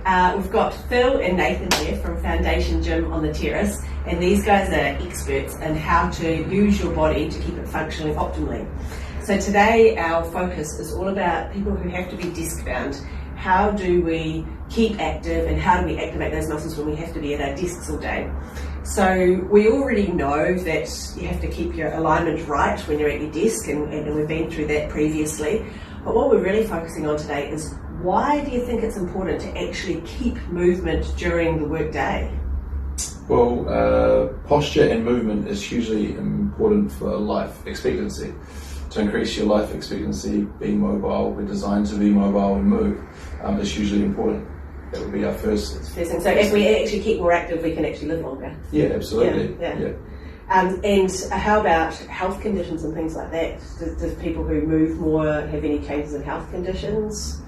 We've got Phil and Nathan here from Foundation Gym on the Terrace, and these guys are experts in how to use your body to keep it functioning optimally. So today our focus is all about people who have to be disc bound. How do we keep active and how do we activate those muscles when we have to be at our desks all day? So we already know that you have to keep your alignment right when you're at your desk, and we've been through that previously. But what we're really focusing on today is, why do you think it's important to actually keep movement during the workday? Well, posture and movement is hugely important for life expectancy. To increase your life expectancy, being mobile, we're designed to be mobile and move, is hugely important. That would be our first thing. So if we actually keep more active, we can actually live longer. Yeah, absolutely. Yeah. And how about health conditions and things like that? Do people who move more have any changes in health conditions?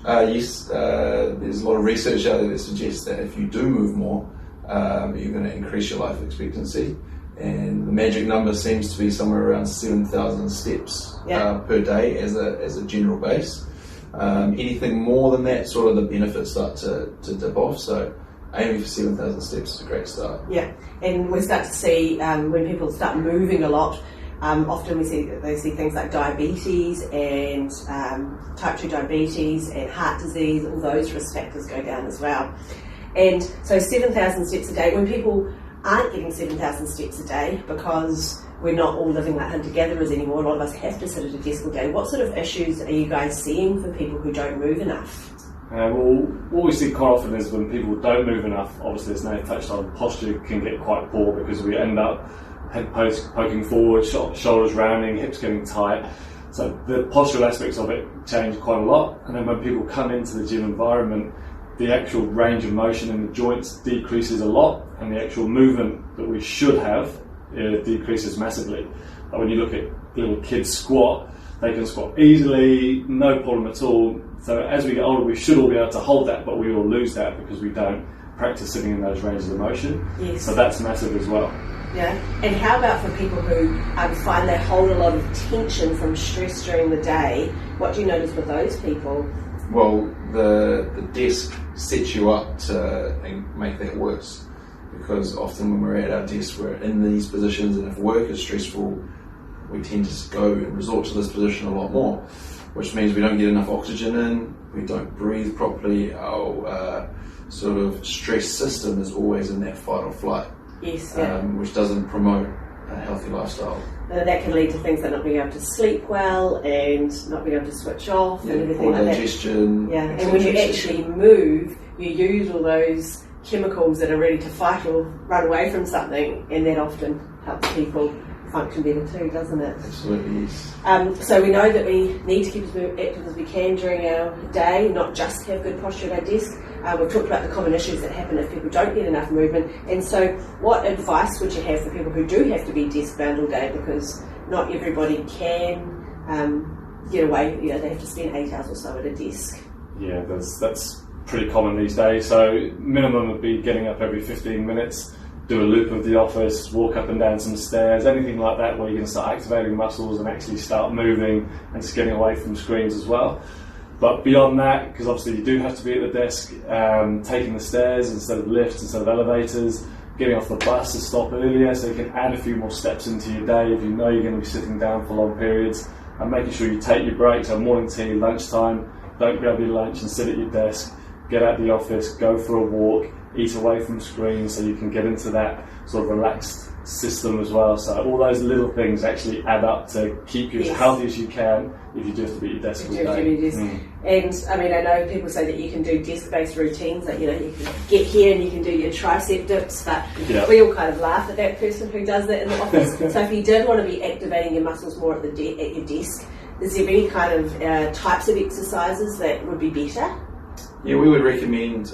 Yes, there's a lot of research out there that suggests that if you do move more, you're going to increase your life expectancy. And the magic number seems to be somewhere around 7,000 steps per day as a general base. Anything more than that, sort of the benefits start to dip off. So aiming for 7,000 steps is a great start. Yeah, and we start to see when people start moving a lot, often they see things like diabetes and type 2 diabetes and heart disease. All those risk factors go down as well. And so 7,000 steps a day, when people aren't getting 7,000 steps a day because we're not all living like hunter-gatherers anymore, a lot of us have to sit at a desk all day. What sort of issues are you guys seeing for people who don't move enough? Well, what we see quite often is when people don't move enough, obviously as Nate touched on, posture can get quite poor because we end up head poking forward, shoulders rounding, hips getting tight. So the postural aspects of it change quite a lot. And then when people come into the gym environment, the actual range of motion in the joints decreases a lot, and the actual movement that we should have decreases massively. Like when you look at little kids squat, they can squat easily, no problem at all. So as we get older, we should all be able to hold that, but we will lose that because we don't practice sitting in those ranges of motion. Yes. So that's massive as well. Yeah, and how about for people who find they hold a lot of tension from stress during the day? What do you notice with those people? Well, the desk sets you up to make that worse, because often when we're at our desk, we're in these positions, and if work is stressful, we tend to go and resort to this position a lot more, which means we don't get enough oxygen in, we don't breathe properly, our sort of stress system is always in that fight or flight, which doesn't promote a healthy lifestyle. And that can lead to things like not being able to sleep well and not being able to switch off and everything like digestion, that. Yeah, and when you actually move, you use all those chemicals that are ready to fight or run away from something, and that often helps people function better too, doesn't it? Absolutely, yes. So we know that we need to keep as active as we can during our day, not just have good posture at our desk. We've talked about the common issues that happen if people don't get enough movement, and so what advice would you have for people who do have to be desk bound all day, because not everybody can get away, they have to spend 8 hours or so at a desk? Yeah, that's pretty common these days. So minimum would be getting up every 15 minutes, do a loop of the office, walk up and down some stairs, anything like that where you can start activating muscles and actually start moving and just getting away from screens as well. But beyond that, because obviously you do have to be at the desk, taking the stairs instead of lifts, instead of elevators, getting off the bus to stop earlier so you can add a few more steps into your day if you know you're going to be sitting down for long periods, and making sure you take your breaks, so morning tea, lunchtime, don't grab your lunch and sit at your desk, get out the office, go for a walk, eat away from screens so you can get into that sort of relaxed system as well. So all those little things actually add up to keep you as healthy as you can if you do have to be at your desk all day. And I mean, I know people say that you can do desk-based routines, like, you can get here and you can do your tricep dips, but we all kind of laugh at that person who does that in the office. So if you did want to be activating your muscles more at your desk, is there any kind of types of exercises that would be better? Yeah, we would recommend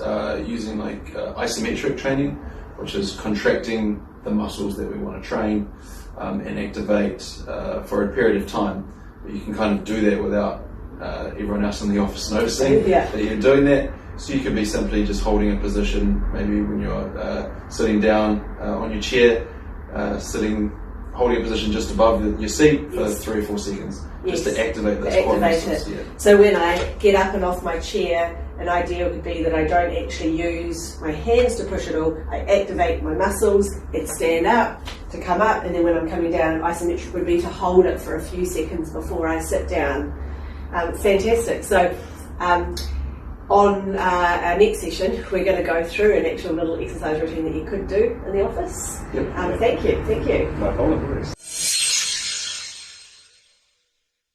using like isometric training, which is contracting the muscles that we want to train and activate for a period of time. But you can kind of do that without everyone else in the office noticing that you're doing that. So you could be simply just holding a position, maybe when you're sitting down on your chair, sitting holding a position just above your seat for Yes. 3 or 4 seconds, just Yes. to activate those To quad activate muscles. it. Yeah. So when I get up and off my chair, an idea would be that I don't actually use my hands to push it all. I activate my muscles, it stand up, to come up, and then when I'm coming down, isometric would be to hold it for a few seconds before I sit down. Fantastic. So on our next session, we're going to go through an actual little exercise routine that you could do in the office. Yep. Thank you. No problem.